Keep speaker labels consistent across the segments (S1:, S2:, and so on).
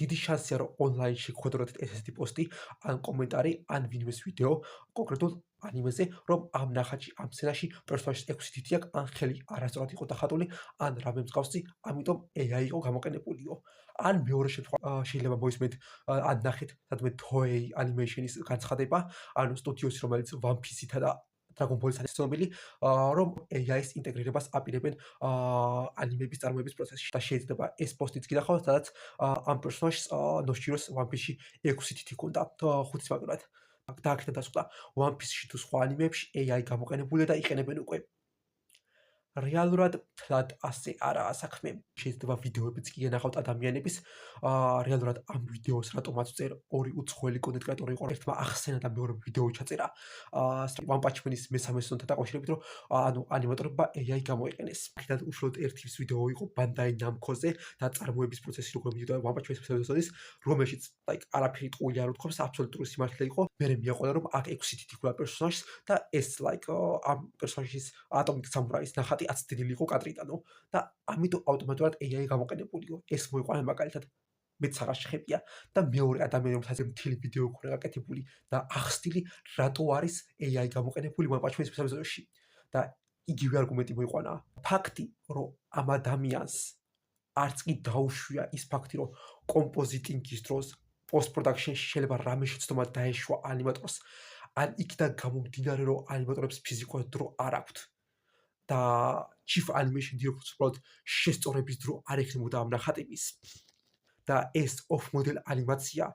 S1: დიდი შანსია რომ ონლაინში გხვედროთ ესეთი პოსტი ან კომენტარი ან ვინმეს ვიდეო კონკრეტულ ანიმეზე რომ ამ ნახატში ამ სცენაში პერსონაჟის 6 თითი აქვს ან ხელი არასწორად იყო დახატული ან რამე მსგავსი ამიტომ AI იყო გამოყენებულიო ან მეორე შემთხვევა შეიძლება მოისმენთ ან ნახეთ სადმე Toei Animation-ის განცხადება ანუ სტუდიოსი რომელიც One Piece-ითა და Dragon Ball-ის ცნობილი რომ AI-ის ინტეგრირებას აპირებენ ანიმების წარმოების პროცესში და შეიძლება ეს პოსტიც გინახავთ სადაც ამ პერსონაჟს ნოშიროს One Piece-ში 6 თითი ჰქონდა 5 მაგალითად და აქედან დასკვდა One Piece-ში თუ სხვა ანიმეებში AI გამოყენებულია და იყენებენ უკვე რეალურად თლად ასე არაა საქმე. შეიძლება ვიდეოებიც კი ენახავთ ადამიანების. რეალურად ამ ვიდეოს რატომაც წერ ორი უცხოელი კონტენტ-კრეატორი იყო. ერთმა ახსენა და მეორე ვიდეო ჩაწერა. One Punch Man-ის მესამე სეზონთან დაკავშირებით, რომ ანუ ანიმატორებმა AI გამოიყენეს. აქედან უშუალოდ ერთი ვიდეო იყო Bandai Namco-ზე და წარმოების პროცესი როგორ მიდიოდა One Punch Man-ის მესამე სეზონის, რომელშიც like არაფერი ტყუილი არ უთქვამს, აბსოლუტური სიმართლე იყო. მე მიაყოლა რომ აქ 6 თითი ქულა პერსონაჟს და ეს like ამ პერსონაჟის Atomic Samurai-ის ნახატი აცდილი იყო კადრიდანო და ამიტომ ავტომატურად AI გამოყენებულიო. ეს მოიყვანა მაგალითად მეც აღარ შეხებია და მეორე ადამიანი რომელსაც მთელი ვიდეო ქონა გაკეთებული და ახსნილი რატო არის AI გამოყენებული One Punch Man-ის მესამე სეზონში და იგივე არგუმენტი მოიყვანა. ფაქტი რომ ამ ადამიანს არც კი დაუშვია ის ფაქტი რომ კომპოზიტინგის დროს post production-ში შეიძლება რამე შეცდომა დაეშვა ანიმატორს ან იქიდან გამომდინარე რომ ანიმატორებს ფიზიკურად დრო არ აქვთ და chief animation director-ს უბრალოდ შესწორების დრო არ ექნებოდა ამ ნახატების და ეს off model ანიმაცია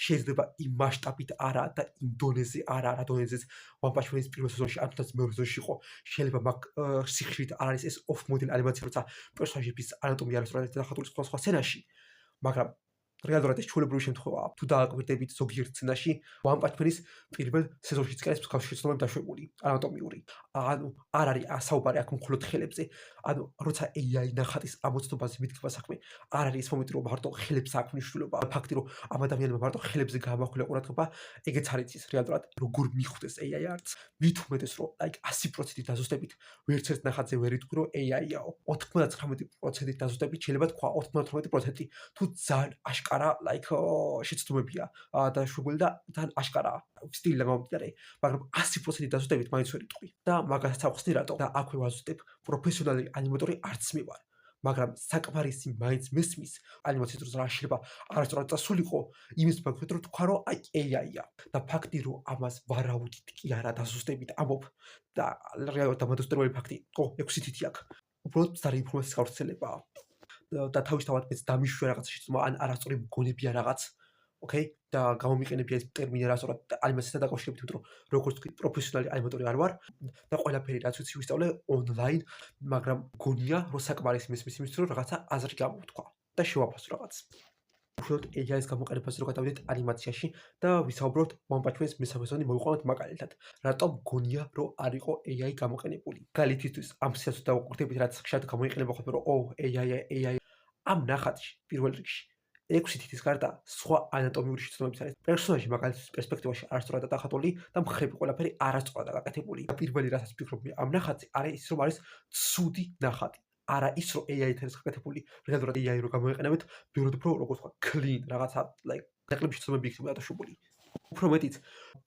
S1: შეიძლება იმ მასშტაბით არა და იმ დონეზე არა რა დონეზეც One Punch Man-ის პირველ სეზონში ან თუნდაც მეორე სეზონში იყო შეიძლება მაგ სიხშირით არ არის ეს off model ანიმაცია როცა პერსონაჟების ანატომია არასწორად დახატული სხვა სცენაში მაგრამ რეალურად ეს ჩვეულებრივი შემთხვევაა. თუ დააკვირდებით ზოგიერთ სცენაში One Punch Man-ის პირველ სეზონშიც კი არის მსგავსი შეცდომები დაშვებული, ანატომიური. ანუ არ არის საუბარი აქ მხოლოდ ხელებზე. ანუ როცა AI ნახატის ამოცნობაზე მითქვა საქმე, არ არის ეს მომენტი რომ მარტო ხელებს აქვს მნიშვნელობა. ფაქტი რომ ამ ადამიანმა მარტო ხელებზე გაამახვილა ყურადღება, ეგეც არის ის რეალურად როგორ მიხვდეს AI arts. მით უმეტეს რომ like 100%-ით დაზუსტებით ვერც ერთ ნახატზე ვერ იტყვი რომ AI-აო. 99%-ით დაზუსტებით შეიძლება თქვა 98%. თუ ძალიან აშკარა like შეცდომებია დაშვებული და თან აშკარა სტილიდან გამომდინარე, მაგრამ 100%-ით დაზუსტებით მაინც ვერ იტყვი. და მაგასაც ახსნი რატო და აქვე ვაზუსტებ პროფესიონალი ანიმატორი არც მე ვარ. მაგრამ საკმარისი მაინც მესმის ანიმაციის დროს რა შეიძლება არასწორად წასულიყო იმის ფაქტით რომ თქვა რომ აი AI-ია და ფაქტი რომ ამას ვარაუდით კი არა დაზუსტებით ამობ და რეალურად დამადასტურებელი ფაქტი 6 თითი აქვს. უბრალოდ მცდარი ინფორმაციის გავრცელებაა. და თავისთავად მეც დამიშვია რაღაცა შეცდომა ან არასწორი მგონებია რაღაც ოკეი და გამომიყენებია ეს ტერმინი არასწორად ანიმაციასთან დაკავშირებით იმიტომ რომ როგორც თქვი პროფესიონალი ანიმატორი არ ვარ და ყველაფერი რაც ვიცი ვისწავლე ონლაინ მაგრამ გონია რომ საკმარისი მესმის იმისთვის რომ რაღაცა აზრი გამოვთქვა და შევაფასო რაღაც უშუალოდ AI-ის გამოყენებას რო გადავიდეთ ანიმაციაში და ვისაუბროთ One Punch Man-ის მესამე სეზონი მოვიყვანოთ მაგალითად რატომ გონია რომ არ იყო AI გამოყენებული გალითისთვის ამ სიასუთ დავუკვირდებით რაც ხშირად გამოიყენება ხოლმე რომ AI ამ ნახატში პირველ რიგში 6 თითის გარდა სხვა ანატომიური შეცდომებიც არის. პერსონაჟი მაგალითად პერსპექტივაში არასწორად დახატული და მხრები ყველაფერი არასწორად გაკეთებული. პირველი რასაც ვფიქრობ მე ამ ნახატზე არის ის რომ არის ცუდი ნახატი. არა ის რომ AI-თან არის გაკეთებული, რეალურად AI რო გამოიყენებთ, ბევრად უფრო როგორც თქვა clean რაღაცა like ნაკლები შეცდომები იქნება დაშვებული. უფრო მეტიც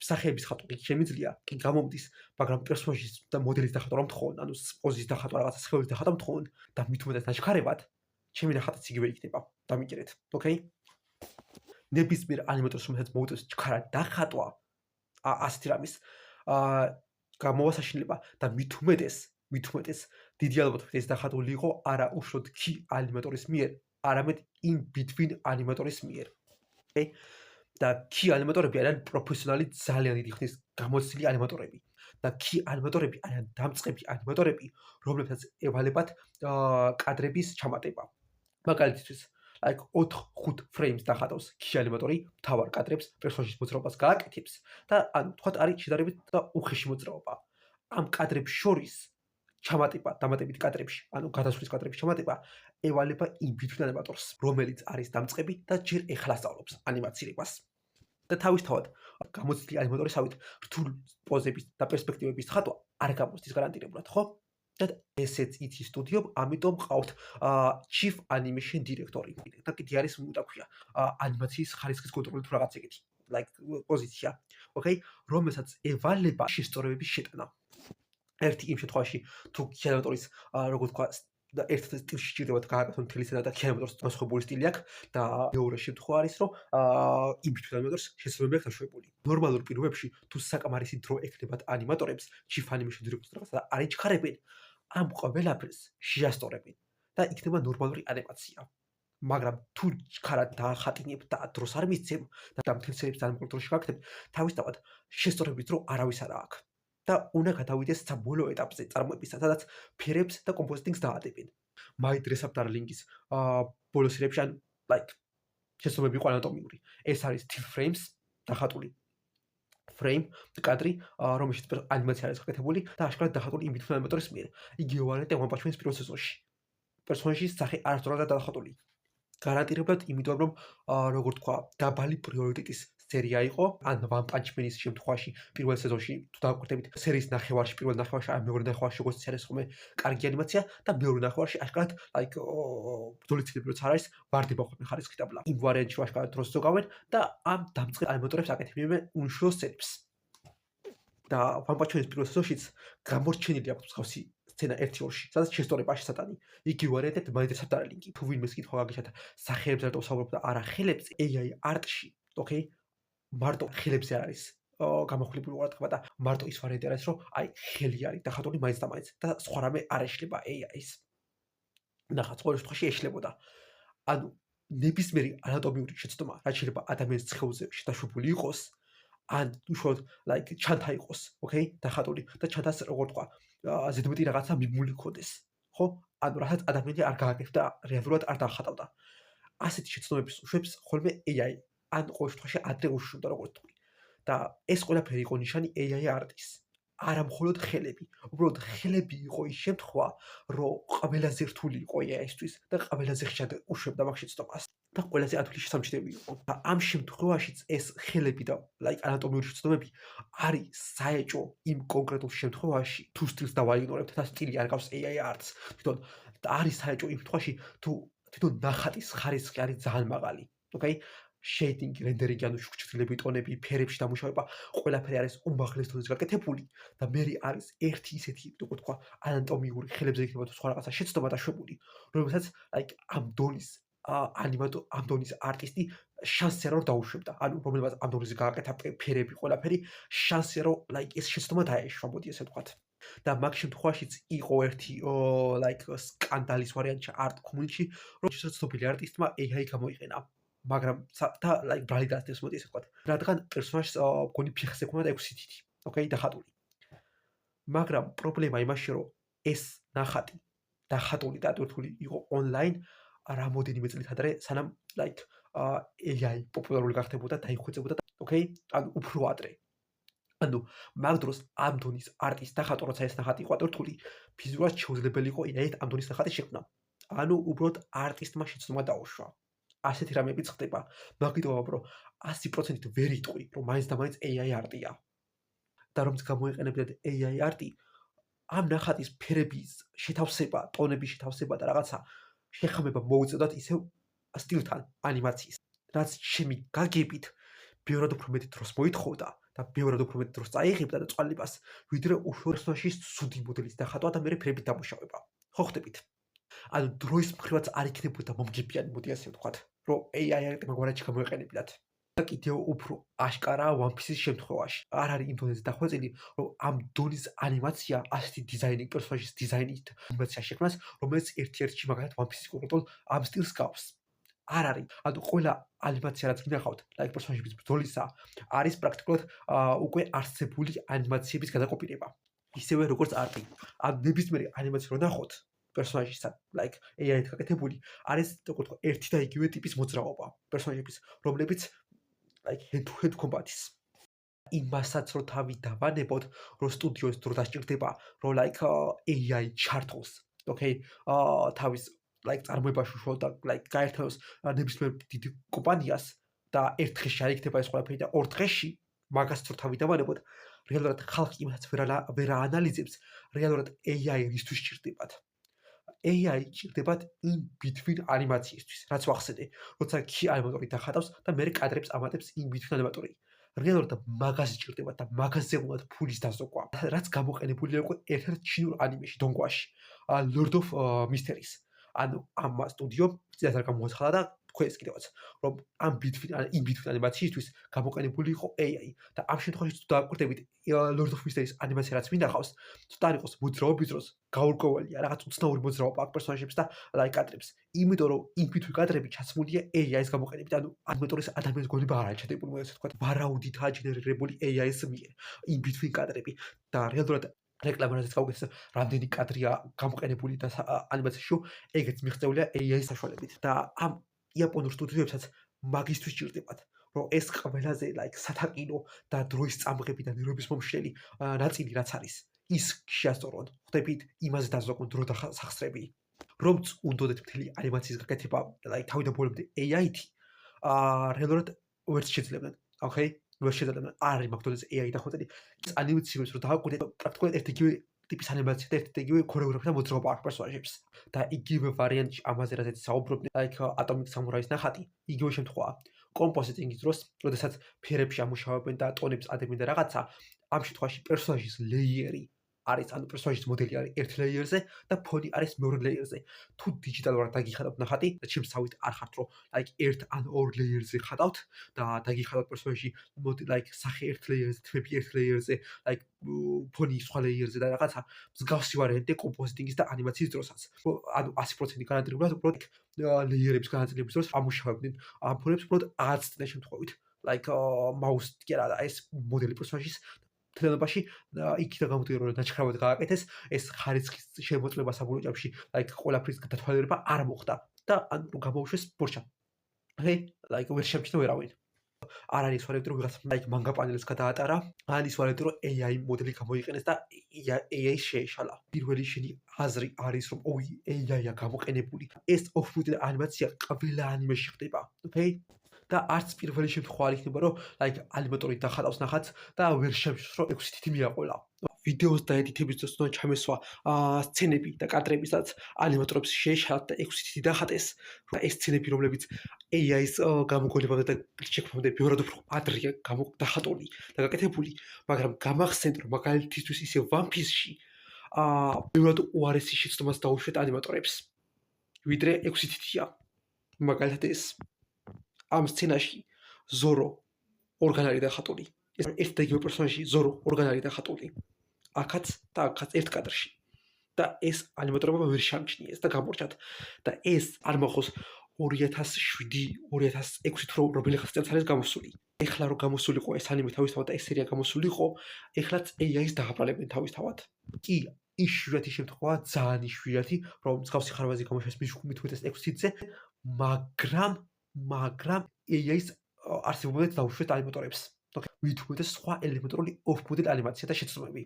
S1: სახეების ხატვა შემიძლია, კი გამომდის, მაგრამ პერსონაჟის და მოდელის დახატვა რომ თხოვენ, ანუ პოზის დახატვა რაღაცა სხეულის დახატვა თხოვენ და მით უმეტეს ნაჩქარებად ჩემი ნახატიც იგივე იქნება. დამიჯერეთ, ოკეი? ნებისმიერ ანიმატორს რომელსაც მოუწევს ჩქარა დახატვა ასეთი რამის გამოვასაშინლება და მით უმეტეს დიდი ალბათობით ეს დახატული იყო არა უშუალოდ key ანიმატორის მიერ, არამედ in between ანიმატორის მიერ. ოკეი? და key ანიმატორები არიან პროფესიონალი ძალიან დიდი ხნის გამოცდილი ანიმატორები. და key ანიმატორები არიან დამწყები ანიმატორები, რომლებსაც ევალებათ კადრების ჩამატება. მაგალითისთვის like 4-5 frames დახატავს key ანიმატორი მთავარ კადრებს პერსონაჟის მოძრაობას გააკეთებს და ანუ თქვათ არის შედარებით და უხეში მოძრაობა. ამ კადრებს შორის ჩამატება დამატებით კადრებში, ანუ გადასვლის კადრების ჩამატება ევალება in between ანიმატორს, რომელიც არის დამწყები და ჯერ ეხლა სწავლობს ანიმაციებას. და თავისთავად გამოცდილი ანიმატორისავით რთულ პოზების და პერსპექტივების ხატვა არ გამოსდის გარანტირებულად, ხო? და ესეც იცი სტუდიო, ამიტომ ყავთ chief animation director-ი და კიდე არის თქვია ანიმაციის ხარისხის კონტროლი თუ რაღაც ეგეთი like პოზიცია, ოკეი, რომელსაც ევალება შესწორებების შეტანა. ერთი იმ შემთხვევაში თუ კინემატოგრაფის როგორ თქვა და ერთ სტილში ჭირდება გააკეთონ მთელი სცენა და კინემატოგრაფის მოსხობური სტილი აქვს და მეორე შემთხვევა არის რომ იმ კინემატოგრაფის შესაძლებლობები აქვს დაშვებული. ნორმალურ პირობებში თუ საკმარისი დრო ექნებათ ანიმატორებს, chief animation director-ს რაღაცა არ იჩქარებენ, ამ ყველაფერს შეასწორებენ და იქნება ნორმალური ანიმაცია. მაგრამ თუ ხარად დაახატინებ და დროს არ მისცემ და მთელ სერიის ძალიან დროში გაკეთებ, თავისთავად შესწორების დრო არავის არ აქვს. და უნდა გადავიდეს საბოლოო ეტაპზე წარმოებისა, სადაც ფერებს და კომპოზიტინგს დაადებენ. My Dress Up Darling-ის ბოლო სერიებში ან like შესაძლებელი იყო ანატომიური. ეს არის still frames დახატული frame კადრი, რომელშიც ანიმაცია არის გაკეთებული და აღშკარად დახატული იმ ანიმატორის მიერ. იგივე ვარიანტი One Punch Man-ის პირველ სეზონში. პერსონაჟის სახე არასდროულად დახატული. გარანტირებულად, იმიტომ რომ როგორ თქვა, დაბალი პრიორიტეტის სერია იყო, ან One Punch Man-ის შემთხვევაში პირველ სეზონში თუ დავკვირდებით, სერიის ნახევარში, პირველ ნახევარში, ან მეორე ნახევარში როგორც არის ხოლმე კარგი ანიმაცია და მეორე ნახევარში აღკარად like ბრძოლის ცილები როცა არის, ვარდება ხოლმე ხარისხი დაბლა. იმ ვარიანტში აღკარად დროს ზოგავენ და ამ დამწყებ ანიმატორებს აკეთებდნენ უშუალო სცენებს. და One Punch Man-ის პირველ სეზონშიც გამორჩენილი აქვს მსგავსი სცენა 1-2-ში, სადაც შესწორება შესატანი. იგივე ვარიანტით My Dress Up Darling-ი. თუ ვინმეს კითხვა გაგიჩათ სახეებზე რატო ვსაუბრობ და არა ხელებზე, AI არტში, ოკეი? მარტო ხელებზე არის გამოხლებული ყურადღება და მარტო ის ვარიანტი არის, რომ აი ხელი არის დახატული მაინც და მაინც და სხვა რამე არ ეშლება AI-ს. ნახაც ყოველ შემთხვევაში ეშლებოდა. ანუ ნებისმიერი ანატომიური შეცდომა, რაც შეიძლება ადამიანის ცხელზე შეთანხმებული იყოს, ან უშუალოდ like ჩანთა იყოს, ოკეი, დახატული და ჩანთას როგორ თქვა, ზედმეტი რაღაცა მიმული ქონდეს, ხო? ანუ რასაც ადამიანი არ გააკეთებდა და რეალურად არ დაახატავდა. ასეთი შეცდომების უშვებს ხოლმე AI, ან ყოველ შემთხვევაში ადრე უშვებდა როგორც თქვი. და ეს ყველაფერი იყო ნიშანი AI არტის. არა მხოლოდ ხელები, უბრალოდ ხელები იყო ის შემთხვევა, რომ ყველაზე რთული იყო AI-ისთვის და ყველაზე ხშირად უშვებდა მაგ შეცდომას. და ყველაზე ადვილი შესამჩნევი იყო. და ამ შემთხვევაშიც ეს ხელები და like ანატომიური შეცდომები არის საეჭო იმ კონკრეტულ შემთხვევაში, თუ სტილს დავაიგნორებთ და სტილი არ გავს AI არტს. თვითონ და არის საეჭო იმ შემთხვევაში, თუ თვითონ ნახატის ხარისხი არის ძალიან მაღალი. ოკეი? Shading, rendering, ანუ შუქჩილები, ტონები, ფერებში დამუშავება, ყველაფერი არის უმაღლეს დონეზე გაკეთებული და მე არის ერთი ისეთი, როგორ თქვა, ანატომიური ხელებზე იქნება თუ სხვა რაღაცა შეცდომა დაშვებული, რომელსაც like ამ დონის ამ დონის არტისტი შანსია რომ დაუშვებდა. ანუ რომელსაც ამ დონეზე გააკეთა ფერები, ყველაფერი შანსია რომ like ეს შეცდომა დაეშვა, მოდი ესე ვთქვათ. და მაგ შემთხვევაშიც იყო ერთი like სკანდალის ვარიანტი art community-ში, რომ შეცდომილი არტისტმა AI გამოიყენა. მაგრამ და like ბრალი დასდევს მოდი ესე ვთქვათ. რადგან პერსონაჟს მგონი ფეხზე ქონდა 6 თითი. ოკეი, დახატული. მაგრამ პრობლემა იმაში, რომ ეს ნახატი დახატული და დათული იყო online რამოდენიმე წლით ადრე, სანამ like AI პოპულარული გახდებოდა, დაიხვეწებოდა, ოკეი? ანუ უფრო ადრე. ანუ მაგ დროს ამ დონის არტის დახატვა, როცა ეს ნახატი იყო დათული, ფიზიკურად შეუძლებელი იყო AI ამ დონის ნახატი შექმნა. ანუ უბრალოდ არტისტმა შეცდომა დაუშვა. ასეთი რამებიც ხდება. მაგიტომაა, რომ 100%-ით ვერ იტყვი, რომ მაინც და მაინც AI არტია. და რომც გამოიყენებდეთ AI არტი, ამ ნახატის ფერების შეთავსება, ტონების შეთავსება და რაღაცა შეხამება მოუწევდათ ისევ სტილთან ანიმაციის. რაც ჩემი გაგებით ბევრად უფრო მეტი დროს მოითხოვდა და ბევრად უფრო მეტი დროს წაიღებდა და წვალებას, ვიდრე უშუალოდ სუდი მოდელის დახატვა და მერე ფერებით დამუშავება. ხო ხდებით? ანუ დროის მხრივაც არ იქნებოდა მომგებიანი, მოდი ასე ვთქვათ, რომ AI არტი მაგვარად გამოეყენებინათ. და კიდევ უფრო აშკარაა One Piece-ის შემთხვევაში. არ არის იმ დონეზე დახვეწილი, რომ ამ დონის ანიმაცია ასეთი დიზაინი, პერსონაჟის დიზაინით ანიმაცია შექმნას, რომელიც ერთ-ერთში მაგალითად One Piece-ის კონკრეტულ ამ სტილს გავს. არ არის. ანუ ყველა ანიმაცია რაც მინახავთ, like პერსონაჟების ბრძოლისა, არის პრაქტიკულად უკვე არსებული ანიმაციების გადაკოპირება. ისევე როგორც არტი. ან ნებისმიერი ანიმაცია რო ნახოთ, პერსონაჟისა, like AI-ით გაკეთებული, არის როგორ თქვა, ერთი და იგივე ტიპის მოძრაობა პერსონაჟების, რომლებიც like head-to-head combat-ის. იმასაც რო თავი დავანებოთ, რომ სტუდიოს დრო დასჭირდება, რომ like AI ჩართოს, ოკეი, თავის like წარმოებაში უშუალოდ და like გაერთიანოს ნებისმიერ დიდ კომპანიას და ერთ დღეში არ იქნება ეს ყველაფერი და ორ დღეში მაგას რო თავი დავანებოთ, რეალურად ხალხი იმასაც ვერ აანალიზებს, რეალურად AI რისთვის ჭირდებათ. AI ჭირდებათ in between ანიმაციისთვის, რაც ვახსენე, როცა კი ანიმატორი დახატავს და მე კადრებს ამატებს in between ანიმატორი. რეალურად მაგას ჭირდებათ და მაგაზე უნდა ფულის დაზოგვა. რაც გამოყენებულია უკვე ერთ-ერთ ჩინურ ანიმეში, დონგვაში, Lord of Mysteries. ანუ ამ სტუდიომ წინასწარ გამოაცხადა და თქვენს კიდევაც, რომ ამ in between ანიმაციისთვის გამოყენებული იყო AI და ამ შემთხვევაში თუ დააკვირდებით Lord of Mysteries ანიმაცია რაც მინახავს, ცოტა იყოს მოძრაობის დროს გაურკვევალია, რაღაც უცნაური მოძრაობა აქვს პერსონაჟებს და კადრებს. იმიტომ რომ in between კადრები ჩაცმულია AI-ის გამოყენებით, ანუ ანიმატორის ადამიანის გონება არ არის ჩადებული, მოიცა თქვა, ვარაუდითაა ჯენერირებული AI-ის მიერ in between კადრები და რეალურად რეკლამაზეც გავგეცე, რამდენი კადრია გამოყენებული და ანიმაციაში, ეგეც მიღწეულია AI-ის საშუალებით და ამ იაპონურ სტუდიოებსაც მაგისტვის ჭირდებათ, რომ ეს ყველაზე სათაკინო და დროის წამღები და ნერვების მომშლელი ნაწილი რაც არის, ის შეასწორონ. ხვდებით, იმაზე დაზოგონ დრო და სახსრები. რომ უნდოდეთ მთელი ანიმაციის გაკეთება თავიდან ბოლომდე AI-ით, რეალურად ვერ შეძლებდნენ, ოკეი? ვერ შეძლებდნენ. არ არის მაგდონეზე AI დახვეწილი. ის ანიმაციებს რო დააკვირდეთ, პრაქტიკულად ერთ-იგივე ტიპის ანიმაცია და ერთ-იგივე ქორეოგრაფია და მოძრაობა აქვს პერსონაჟებს. და იგივე ვარიანტში ამაზე რაც საუბრობდნენ, Atomic Samurai-ის ნახატი, იგივე შემთხვევაა. კომპოზიტინგის დროს, როდესაც ფერებში ამუშავებენ და ტონებს ადებენ და რაღაცა, ამ შემთხვევაში პერსონაჟის ლეიერი არის, ანუ პერსონაჟის მოდელი არის ერთ ლეიერზე და ფონი არის მეორე ლეიერზე. თუ დიჯიტალურად დაგიხატავთ ნახატი და ჩემსავით არ ხართ, რომ ერთ ან ორ ლეიერზე ხატავთ და დაგიხატავთ პერსონაჟი სახე ერთ ლეიერზე, თმები ერთ ლეიერზე, ფონი სხვა ლეიერზე და რაღაცა მსგავსი ვარიანტი კომპოზიტინგის და ანიმაციის დროსაც. ანუ 100% გარანტირებულად უბრალოდ ლეიერების განაწილების დროს ამუშავებდნენ ამ ფონებს უბრალოდ ააცდნენ შემთხვევით. მაუს კი არა, ეს მოდელი პერსონაჟის თელენობაში იქიდან გამოდიოდა რომ დაჩქრავად გააკეთეს, ეს ხარისხის შემოწმება საბოლოო ჯამში, ყველაფრის დათვალიერება არ მოხდა და ანუ გამოუშვეს ბორჩა. ვერ შემჩნდა ვერავინ. არ არის ვარიანტი რომ ვიღაცა მანგა პანელს გადაატარა, ან ის ვარიანტი რომ AI მოდელი გამოიყენეს და AI შეეშალა. პირველი შენი აზრი არის რომ AI-ა გამოყენებული. ეს off-model ანიმაცია ყველა ანიმეში ხდება, ოკეი? და არც პირველი შემთხვევა არ იქნება რომ ანიმატორი დახატავს ნახატს და ვერ შემჩნევს რომ 6 თითი მიაყოლა. ვიდეოს და ედიტების დროს უნდა ჩამესვა სცენები და კადრები, სადაც ანიმატორებს შეეშალათ და 6 თითი დახატეს, რომ ეს სცენები რომლებიც AI-ის გამოგონებამდე და შექმნამდე ბევრად უფრო ადრეა დახატული და გაკეთებული, მაგრამ გამახსენთ რომ მაგალითისთვის ისე One Piece-ში ბევრად უარესი შეცდომას დაუშვეთ ანიმატორებს, ვიდრე 6 თითია. მაგალითად ეს ამ სცენაში ზორო ორგან არის დახატული. ეს ერთ-ერთი პერსონაჟი ზორო ორგან არის დახატული. აქაც და აქაც ერთ კადრში. და ეს ანიმატორებმა ვერ შემჩნიეს და გამორჩათ. და ეს არ მოხოს 2007-2006 თუ რომელიღაც წელს არის გამოსული. ეხლა რომ გამოსულიყო ეს ანიმე თავისთავად და ეს სერია გამოსულიყო, ეხლაც AI-ს დააბრალებენ თავისთავად. კი, იშვიათი შემთხვევა, ძალიან იშვიათი, რომ მსგავსი ხარვაზი გამოშვეს მით უმეტეს 6 თითზე, მაგრამ AI-ს არსებობად დაუშვეთ ანიმატორებს. მით უმეტეს სხვა ელემენტარული off-model ანიმაცია და შეცდომები.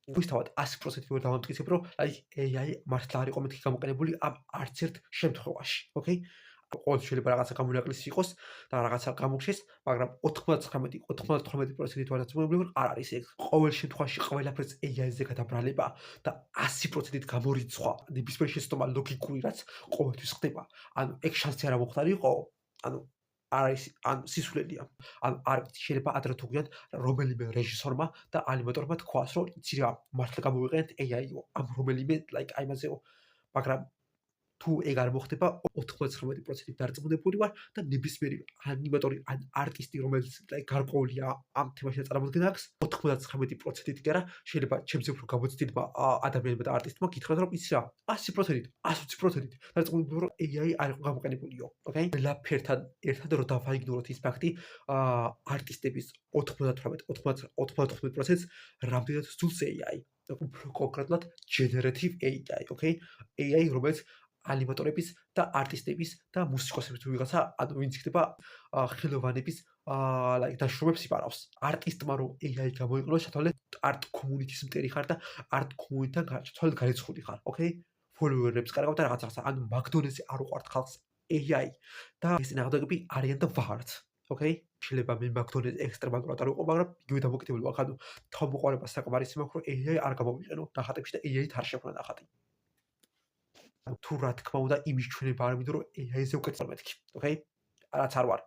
S1: თავისთავად 100% ვერ დავამტკიცებ, რომ AI მართლა არ იყო მეთქი გამოყენებული ამ არც ერთ შემთხვევაში, ოკეი? ყოველთვის შეიძლება რაღაცა გამონაკლისი იყოს და რაღაცა გამოგშეს, მაგრამ 99% ვარაცნობრივ არ არის ეგ. ყოველ შემთხვევაში ყველაფერს AI-ზე გადაბრალება და 100% გამორიცხვა ნებისმიერ შეცდომა ლოგიკური რაც ყოველთვის ხდება. ანუ ეგ შანსი არ მოხდარიყო, ანუ არის სისულელია. ანუ არ შეიძლება ადრე თუ გვიან რომელიმე რეჟისორმა და ანიმატორმა თქვას, რომ იცი რა, მართლა გამოვიყენეთ AI-ო, ამ რომელიმე აიმაზეო, მაგრამ თუ ეგ არ მოხდება, 99% დარწმუნებული ვარ და ნებისმიერი ანიმატორი ან არტისტი, რომელიც გარკვეულია ამ თემაში წარმოდგენა აქვს, 99%-ით კი არა, შეიძლება ჩემზე უფრო გამოცდილმა ადამიანმა და არტისტმა გითხრათ, რომ იცი რა, 100%-ით, 120%-ით დარწმუნებული ვარ, რომ AI არ იყო გამოყენებულიო, ოკეი? ყველაფერთან ერთად რომ დავაიგნოროთ ის ფაქტი, არტისტების 98%-ს რამდენად სძულს AI, უფრო კონკრეტულად generative AI, ოკეი? AI, რომელიც ანიმატორების და არტისტების და მუსიკოსების თუ ვიღაცა, ანუ ვინც იქნება ხელოვანების დაშრომებს იპარავს. არტისტმა რომ AI გამოიყენოს, შეთვალე არტ კომუნიტის მტერი ხარ და არტ კომუნიტთან შეთვალე გარიცხული ხარ, ოკეი? ფოლოვერებს კარგავ და რაღაცა, ანუ მაგდონეზე არ უყვართ ხალხს AI და ეს წინააღმდეგები არიან და ვართ. ოკეი? შეიძლება მე მაგდონე ექსტრემალურად არ ვიყო, მაგრამ იგივე დამოკიდებული ვარ, ანუ თავმოყარება საკმარისი მაქვს, რომ AI არ გამომიყენო ნახატებში და AI-ით არ შექმნა ნახატი. თუ რა თქმა უნდა იმის ჩვენება არ მინდო, რომ AI-ზე უკეთესად მეთქი, ოკეი? რაც არ ვარ.